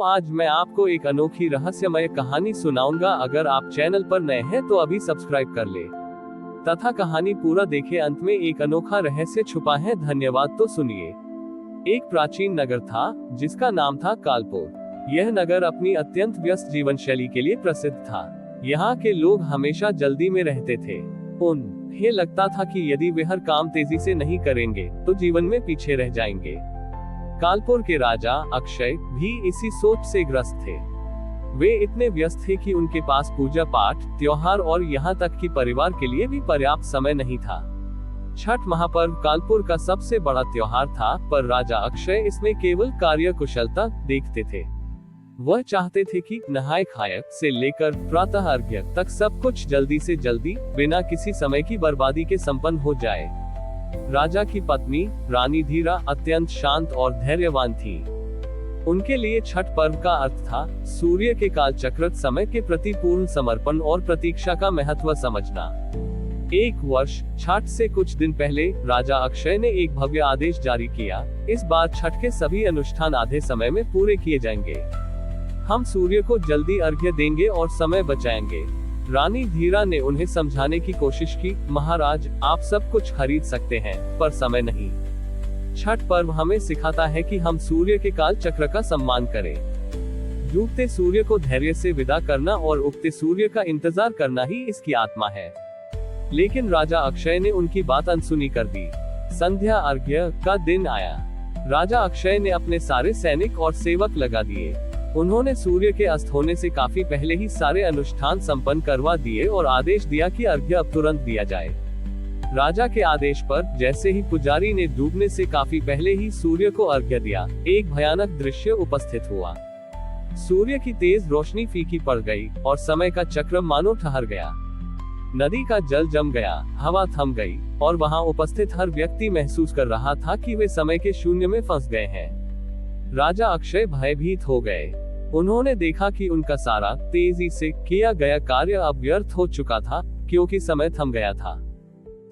आज मैं आपको एक अनोखी रहस्यमय कहानी सुनाऊंगा। अगर आप चैनल पर नए हैं तो अभी सब्सक्राइब कर ले तथा कहानी पूरा देखें। अंत में एक अनोखा रहस्य छुपा है। धन्यवाद। तो सुनिए। एक प्राचीन नगर था जिसका नाम था कालपुर। यह नगर अपनी अत्यंत व्यस्त जीवन शैली के लिए प्रसिद्ध था। यहाँ के लोग हमेशा जल्दी में रहते थे। उन्हें लगता था कि यदि वे हर काम तेजी से नहीं करेंगे तो जीवन में पीछे रह जाएंगे। कालपुर के राजा अक्षय भी इसी सोच से ग्रस्त थे। वे इतने व्यस्त थे कि उनके पास पूजा पाठ, त्योहार और यहाँ तक कि परिवार के लिए भी पर्याप्त समय नहीं था। छठ महापर्व कालपुर का सबसे बड़ा त्योहार था, पर राजा अक्षय इसमें केवल कार्य कुशलता देखते थे। वह चाहते थे कि नहाय खाए से लेकर प्रातः अर्घ्य तक सब कुछ जल्दी से जल्दी बिना किसी समय की बर्बादी के संपन्न हो जाए। राजा की पत्नी रानी धीरा अत्यंत शांत और धैर्यवान थी। उनके लिए छठ पर्व का अर्थ था सूर्य के कालचक्र समय के प्रति पूर्ण समर्पण और प्रतीक्षा का महत्व समझना। एक वर्ष छठ से कुछ दिन पहले राजा अक्षय ने एक भव्य आदेश जारी किया। इस बार छठ के सभी अनुष्ठान आधे समय में पूरे किए जाएंगे। हम सूर्य को जल्दी अर्घ्य देंगे और समय बचाएंगे। रानी धीरा ने उन्हें समझाने की कोशिश की, महाराज, आप सब कुछ खरीद सकते हैं पर समय नहीं। छठ पर्व हमें सिखाता है कि हम सूर्य के काल चक्र का सम्मान करें। डूबते सूर्य को धैर्य से विदा करना और उगते सूर्य का इंतजार करना ही इसकी आत्मा है। लेकिन राजा अक्षय ने उनकी बात अनसुनी कर दी। संध्या अर्घ्य का दिन आया। राजा अक्षय ने अपने सारे सैनिक और सेवक लगा दिए। उन्होंने सूर्य के अस्त होने से काफी पहले ही सारे अनुष्ठान संपन्न करवा दिए और आदेश दिया कि अर्घ्य अब तुरंत दिया जाए। राजा के आदेश पर जैसे ही पुजारी ने डूबने से काफी पहले ही सूर्य को अर्घ्य दिया, एक भयानक दृश्य उपस्थित हुआ। सूर्य की तेज रोशनी फीकी पड़ गई और समय का चक्र मानो ठहर गया। नदी का जल जम गया, हवा थम गई और वहां उपस्थित हर व्यक्ति महसूस कर रहा था कि वे समय के शून्य में फंस गए हैं। राजा अक्षय भयभीत हो गए। उन्होंने देखा कि उनका सारा तेजी से किया गया कार्य अब व्यर्थ हो चुका था, क्योंकि समय थम गया था।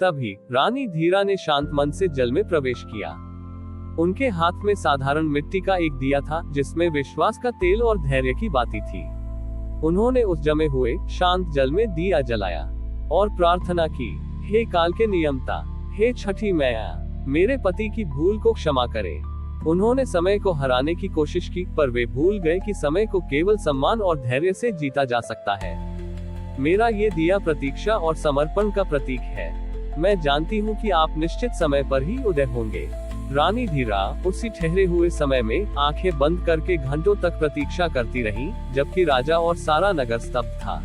तभी रानी धीरा ने शांत मन से जल में प्रवेश किया। उनके हाथ में साधारण मिट्टी का एक दिया था, जिसमें विश्वास का तेल और धैर्य की बाती थी। उन्होंने उस जमे हुए शांत जल में दिया जलाया और प्रार्थना की, हे काल के नियमता, हे छठी मैया, मेरे पति की भूल को क्षमा करे। उन्होंने समय को हराने की कोशिश की, पर वे भूल गए कि समय को केवल सम्मान और धैर्य से जीता जा सकता है। मेरा ये दिया प्रतीक्षा और समर्पण का प्रतीक है। मैं जानती हूँ कि आप निश्चित समय पर ही उदय होंगे। रानी धीरा उसी ठहरे हुए समय में आंखें बंद करके घंटों तक प्रतीक्षा करती रही, जबकि राजा और सारा नगर स्तब्ध था।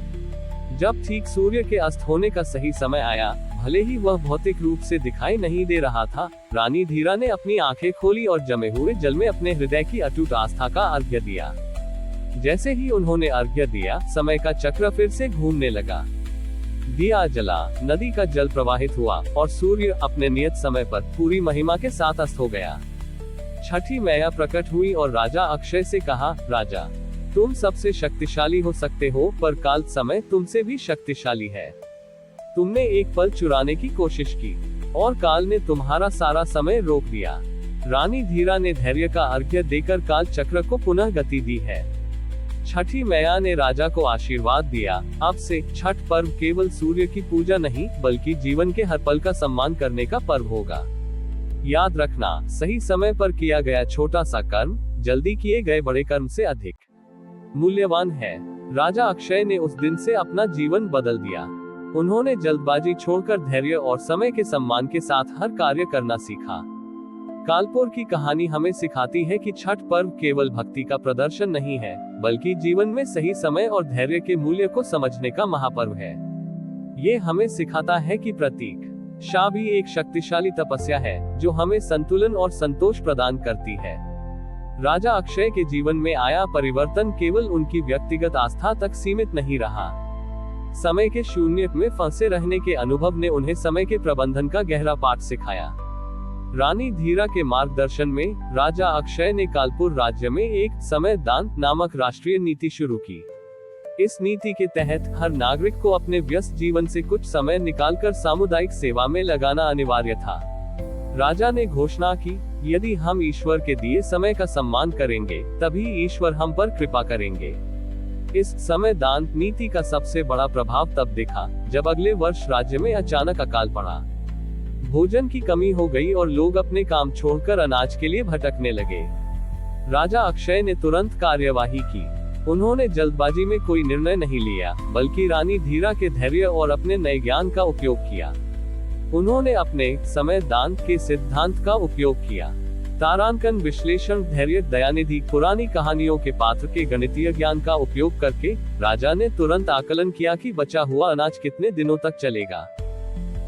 जब ठीक सूर्य के अस्त होने का सही समय आया, भले ही वह भौतिक रूप से दिखाई नहीं दे रहा था, रानी धीरा ने अपनी आंखें खोली और जमे हुए जल में अपने हृदय की अटूट आस्था का अर्घ्य दिया। जैसे ही उन्होंने अर्घ्य दिया, समय का चक्र फिर से घूमने लगा। दिया जला, नदी का जल प्रवाहित हुआ और सूर्य अपने नियत समय पर पूरी महिमा के साथ अस्त हो गया। छठी मैया प्रकट हुई और राजा अक्षय से कहा, राजा, तुम सबसे शक्तिशाली हो सकते हो, पर काल समय तुमसे भी शक्तिशाली है। तुमने एक पल चुराने की कोशिश की और काल ने तुम्हारा सारा समय रोक दिया। रानी धीरा ने धैर्य का अर्घ्य देकर काल चक्र को पुनः गति दी है। छठी मैया ने राजा को आशीर्वाद दिया, अब से छठ पर्व केवल सूर्य की पूजा नहीं, बल्कि जीवन के हर पल का सम्मान करने का पर्व होगा। याद रखना, सही समय पर किया गया छोटा सा कर्म जल्दी किए गए बड़े कर्म से अधिक मूल्यवान है। राजा अक्षय ने उस दिन से अपना जीवन बदल दिया। उन्होंने जल्दबाजी छोड़कर धैर्य और समय के सम्मान के साथ हर कार्य करना सीखा। कालपुर की कहानी हमें सिखाती है कि छठ पर्व केवल भक्ति का प्रदर्शन नहीं है, बल्कि जीवन में सही समय और धैर्य के मूल्य को समझने का महापर्व है। ये हमें सिखाता है कि प्रतीक्षा भी एक शक्तिशाली तपस्या है, जो हमें संतुलन और संतोष प्रदान करती है। राजा अक्षय के जीवन में आया परिवर्तन केवल उनकी व्यक्तिगत आस्था तक सीमित नहीं रहा। समय के शून्य में फंसे रहने के अनुभव ने उन्हें समय के प्रबंधन का गहरा पाठ सिखाया। रानी धीरा के मार्गदर्शन में राजा अक्षय ने कालपुर राज्य में एक समय दान नामक राष्ट्रीय नीति शुरू की। इस नीति के तहत हर नागरिक को अपने व्यस्त जीवन से कुछ समय निकालकर सामुदायिक सेवा में लगाना अनिवार्य था। राजा ने घोषणा की, यदि हम ईश्वर के दिए समय का सम्मान करेंगे, तभी ईश्वर हम पर कृपा करेंगे। इस समय दान नीति का सबसे बड़ा प्रभाव तब दिखा, जब अगले वर्ष राज्य में अचानक अकाल पड़ा। भोजन की कमी हो गई और लोग अपने काम छोड़कर अनाज के लिए भटकने लगे। राजा अक्षय ने तुरंत कार्यवाही की। उन्होंने जल्दबाजी में कोई निर्णय नहीं लिया, बल्कि रानी धीरा के धैर्य और अपने नए ज्ञान का उपयोग किया। उन्होंने अपने समय दान के सिद्धांत का उपयोग किया। तारांकन विश्लेषण, धैर्य, दयानिधि, पुरानी कहानियों के पात्र के गणितीय ज्ञान का उपयोग करके राजा ने तुरंत आकलन किया कि बचा हुआ अनाज कितने दिनों तक चलेगा।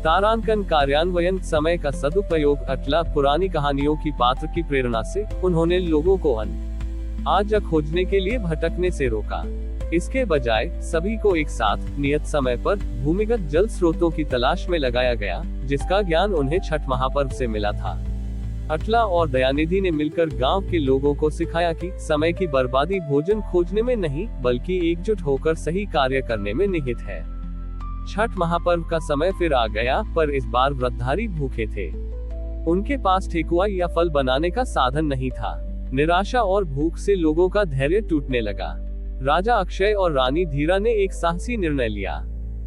तारांकन कार्यान्वयन, समय का सदुपयोग, अटला, पुरानी कहानियों की पात्र की प्रेरणा से उन्होंने लोगों को अनाज खोजने के लिए भटकने से रोका। इसके बजाय सभी को एक साथ नियत समय पर भूमिगत जल स्रोतों की तलाश में लगाया गया, जिसका ज्ञान उन्हें छठ महापर्व से मिला था। अटला और दयानिधि ने मिलकर गांव के लोगों को सिखाया कि समय की बर्बादी भोजन खोजने में नहीं, बल्कि एकजुट होकर सही कार्य करने में निहित है। छठ महापर्व का समय फिर आ गया, पर इस बार व्रतधारी भूखे थे। उनके पास ठेकुआ या फल बनाने का साधन नहीं था। निराशा और भूख से लोगों का धैर्य टूटने लगा। राजा अक्षय और रानी धीरा ने एक साहसी निर्णय लिया।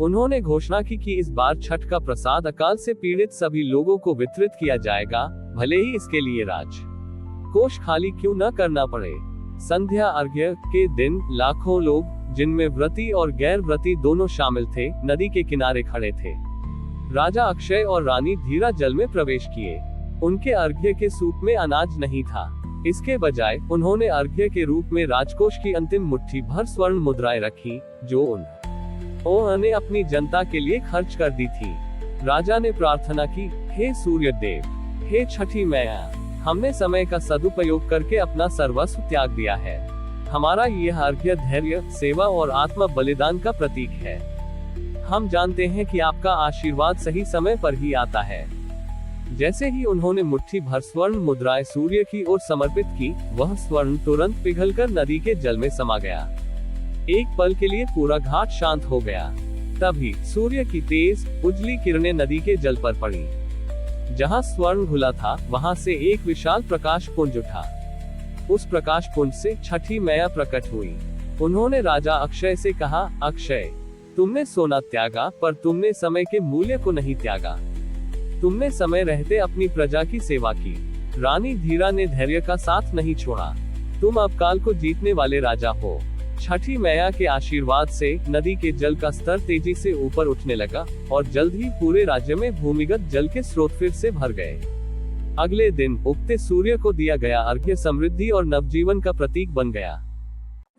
उन्होंने घोषणा की कि इस बार छठ का प्रसाद अकाल से पीड़ित सभी लोगों को वितरित किया जाएगा, भले ही इसके लिए राज कोष खाली क्यों न करना पड़े। संध्या अर्घ्य के दिन लाखों लोग, जिनमें व्रती और गैर व्रती दोनों शामिल थे, नदी के किनारे खड़े थे। राजा अक्षय और रानी धीरा जल में प्रवेश किए। उनके अर्घ्य के सूप में अनाज नहीं था। इसके बजाय उन्होंने अर्घ्य के रूप में राजकोष की अंतिम मुट्ठी भर स्वर्ण मुद्राएं रखी, जो उन्होंने अपनी जनता के लिए खर्च कर दी थी। राजा ने प्रार्थना की, हे सूर्य देव, हे छठी मैया, हमने समय का सदुपयोग करके अपना सर्वस्व त्याग दिया है। हमारा यह अर्घ्य धैर्य, सेवा और आत्म बलिदान का प्रतीक है। हम जानते हैं कि आपका आशीर्वाद सही समय पर ही आता है। जैसे ही उन्होंने मुट्ठी भर स्वर्ण मुद्राएं सूर्य की ओर समर्पित की, वह स्वर्ण तुरंत पिघलकर नदी के जल में समा गया। एक पल के लिए पूरा घाट शांत हो गया। तभी सूर्य की तेज उजली किरणें नदी के जल पर पड़ी। जहां स्वर्ण घुला था, वहां से एक विशाल प्रकाश पुंज उठा। उस प्रकाश पुंज से छठी मैया प्रकट हुई। उन्होंने राजा अक्षय से कहा, अक्षय, तुमने सोना त्यागा, पर तुमने समय के मूल्य को नहीं त्यागा। तुमने समय रहते अपनी प्रजा की सेवा की। रानी धीरा ने धैर्य का साथ नहीं छोड़ा। तुम अब काल को जीतने वाले राजा हो। छठी मैया के आशीर्वाद से नदी के जल का स्तर तेजी से ऊपर उठने लगा और जल्द ही पूरे राज्य में भूमिगत जल के स्रोत फिर से भर गए। अगले दिन उगते सूर्य को दिया गया अर्घ्य समृद्धि और नवजीवन का प्रतीक बन गया।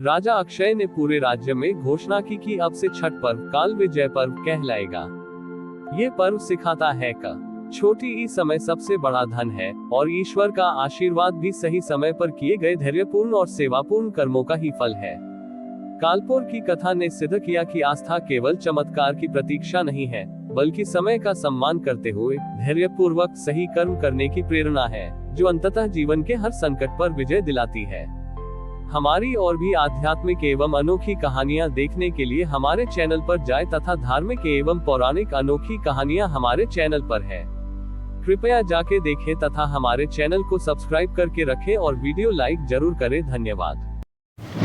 राजा अक्षय ने पूरे राज्य में घोषणा की कि अब से छठ पर्व काल विजय पर्व कहलाएगा। ये पर्व सिखाता है कि छोटी ही समय सबसे बड़ा धन है, और ईश्वर का आशीर्वाद भी सही समय पर किए गए धैर्यपूर्ण और सेवापूर्ण कर्मों का ही फल है। कालपोर की कथा ने सिद्ध किया कि आस्था केवल चमत्कार की प्रतीक्षा नहीं है, बल्कि समय का सम्मान करते हुए धैर्यपूर्वक सही कर्म करने की प्रेरणा है, जो अंततः जीवन के हर संकट पर विजय दिलाती है। हमारी और भी आध्यात्मिक एवं अनोखी कहानियां देखने के लिए हमारे चैनल पर जाएं तथा धार्मिक एवं पौराणिक अनोखी कहानियां हमारे चैनल पर है। कृपया जाके देखें तथा हमारे चैनल को सब्सक्राइब करके रखें और वीडियो लाइक जरूर करें। धन्यवाद।